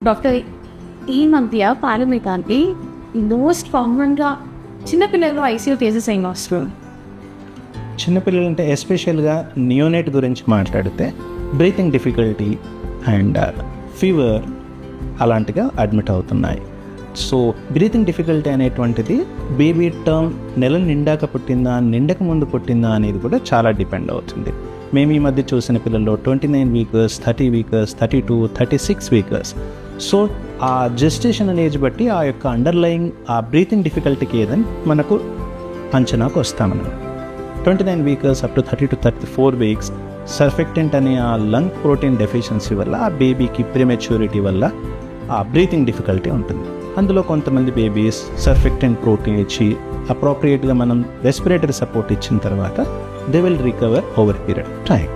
Doctor, ఈ మధ్య పారామీటానికి most కామన్గా చిన్నపిల్లలు ఐసీయూ కేసెస్ ఏం వస్తుంది? చిన్నపిల్లలు అంటే ఎస్పెషల్గా నియోనేట్ గురించి మాట్లాడితే బ్రీతింగ్ డిఫికల్టీ అండ్ ఫీవర్ అలాంటిగా అడ్మిట్ అవుతున్నాయి. సో బ్రీతింగ్ డిఫికల్టీ అనేటువంటిది బేబీ టర్మ్ నెల నిండాక పుట్టిందా నిండక ముందు పుట్టిందా అనేది కూడా చాలా డిపెండ్ అవుతుంది. మేము ఈ మధ్య చూసిన పిల్లల్లో 29 వీకర్స్, 30 వీకర్స్, 32, 36 వీకర్స్. సో ఆ జెస్టేషన్ ఏజ్ బట్టి ఆ యొక్క అండర్లయింగ్ ఆ బ్రీతింగ్ డిఫికల్టీకి ఏదని మనకు అంచనాకు వస్తామన్నమాట. 29 weeks up to 30 to 34 weeks surfactant అనే ఆ లంగ్ ప్రోటీన్ డెఫిషియన్సీ వల్ల ఆ బేబీకి ప్రీమెచ్యూరిటీ వల్ల ఆ బ్రీతింగ్ డిఫికల్టీ ఉంటుంది. అందులో కొంతమంది బేబీస్ సర్ఫెక్టెంట్ ప్రోటీన్ ఇచ్చి అప్రోప్రియేట్గా మనం రెస్పిరేటరీ సపోర్ట్ ఇచ్చిన తర్వాత they will recover over period of time.